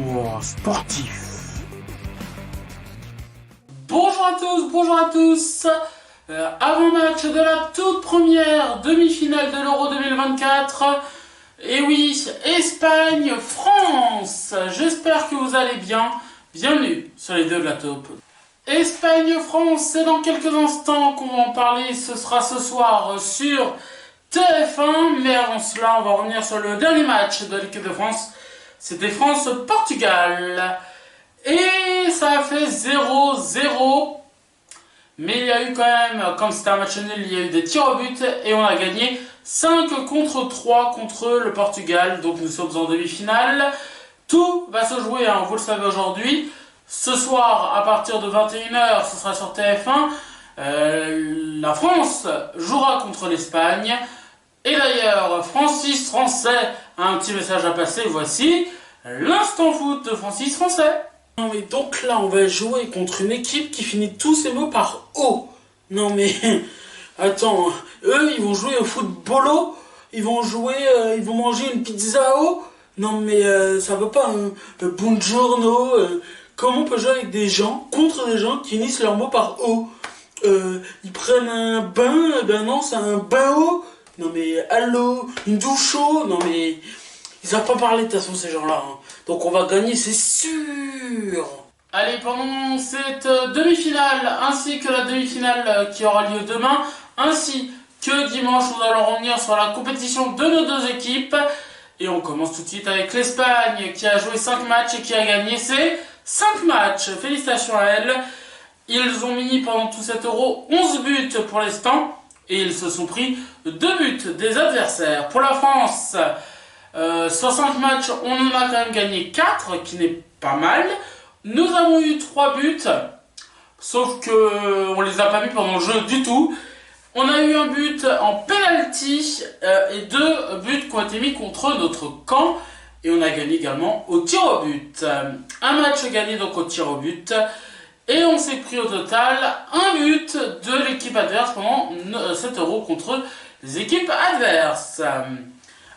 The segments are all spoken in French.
Tour sportif. Bonjour à tous. Avant-match de la toute première demi-finale de l'Euro 2024. Et oui, Espagne-France. J'espère que vous allez bien. Bienvenue sur les deux de la taupe. Espagne-France, c'est dans quelques instants qu'on va en parler. Ce sera ce soir sur TF1. Mais avant cela, on va revenir sur le dernier match de l'équipe de France. C'était France-Portugal. Et ça a fait 0-0. Mais il y a eu quand même, comme c'était un match nul, il y a eu des tirs au but. Et on a gagné 5 contre 3 contre le Portugal. Donc nous sommes en demi-finale. Tout va se jouer, hein, vous le savez aujourd'hui. Ce soir, à partir de 21h, ce sera sur TF1. La France jouera contre l'Espagne. Et d'ailleurs, Francis Français a un petit message à passer. Voici l'instant foot de Francis Français. Non mais donc là, on va jouer contre une équipe qui finit tous ses mots par O. Non mais, attends, eux, ils vont jouer au footballo. Ils vont manger une pizza O. Non mais, ça va pas, hein. Buongiorno. Comment on peut jouer avec des gens, contre des gens qui finissent leurs mots par O? Ils prennent un bain, ben non, c'est un bain O. Non mais, allô, une douche eau. Non mais, ils savent pas parler de toute façon ces gens-là. Hein. Donc on va gagner, c'est sûr. Allez, pendant cette demi-finale, ainsi que la demi-finale qui aura lieu demain, ainsi que dimanche, nous allons revenir sur la compétition de nos deux équipes. Et on commence tout de suite avec l'Espagne qui a joué 5 matchs et qui a gagné ses 5 matchs. Félicitations à elle. Ils ont mis pendant tout cet euro 11 buts pour l'instant. Et ils se sont pris 2 buts des adversaires. Pour la France, sur 5 matchs, on en a quand même gagné 4, qui n'est pas mal. Nous avons eu 3 buts, sauf que on les a pas mis pendant le jeu du tout. On a eu un but en penalty et 2 buts qui ont été mis contre notre camp. Et on a gagné également au tir au but. Un match gagné donc au tir au but. Et on s'est pris au total un but de l'équipe adverse pendant cet euro contre les équipes adverses.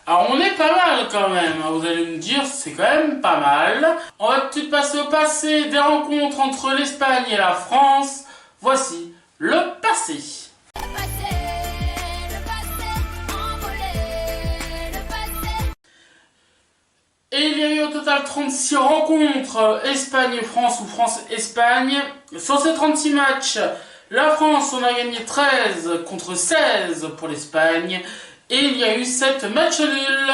Alors on est pas mal quand même, vous allez me dire, c'est quand même pas mal. On va tout de suite passer au passé des rencontres entre l'Espagne et la France. Voici le passé. Et il y a eu au total 36 rencontres Espagne-France ou France-Espagne. Sur ces 36 matchs, la France, on a gagné 13 contre 16 pour l'Espagne. Et il y a eu 7 matchs nuls.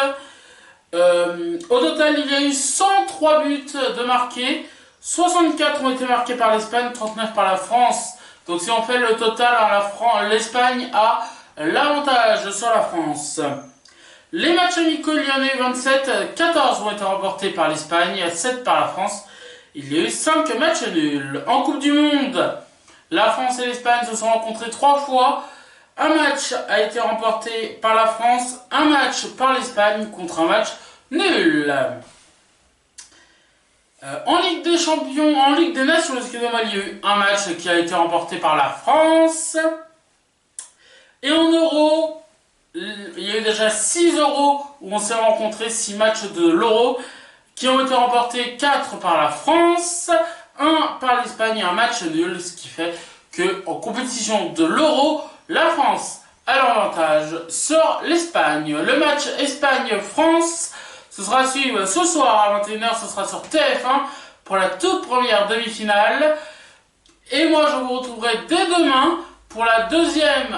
Au total, il y a eu 103 buts de marqués. 64 ont été marqués par l'Espagne, 39 par la France. Donc si on fait le total, l'Espagne a l'avantage sur la France. Les matchs amicaux, il y en a eu 27, 14 ont été remportés par l'Espagne, 7 par la France. Il y a eu 5 matchs nuls. En Coupe du Monde, la France et l'Espagne se sont rencontrés 3 fois. Un match a été remporté par la France, un match par l'Espagne contre un match nul. En Ligue des Champions, en Ligue des Nations, excusez-moi, il y a eu un match qui a été remporté par la France. Et en Euro, il y a eu déjà 6 euros où on s'est rencontrés, 6 matchs de l'Euro qui ont été remportés, 4 par la France, 1 par l'Espagne et un match nul, ce qui fait qu'en compétition de l'Euro, la France a l'avantage sur l'Espagne. Le match Espagne-France, ce sera à suivre ce soir à 21h, ce sera sur TF1 pour la toute première demi-finale. Et moi je vous retrouverai dès demain pour le deuxième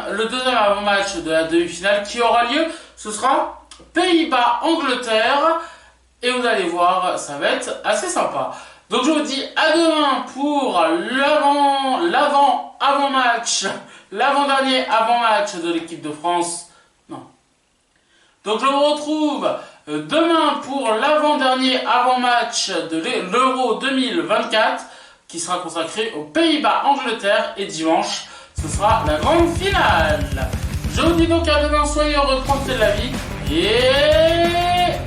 avant-match de la demi-finale qui aura lieu. Ce sera Pays-Bas-Angleterre. Et vous allez voir, ça va être assez sympa. Donc je vous dis à demain pour l'avant-dernier avant-match de l'équipe de France. Non. Donc je vous retrouve demain pour l'avant-dernier avant-match de l'Euro 2024 qui sera consacré aux Pays-Bas-Angleterre et dimanche, ce sera la grande finale. Je vous dis donc à demain, soyez heureux, profitez de la vie et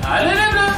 allez les Bleus!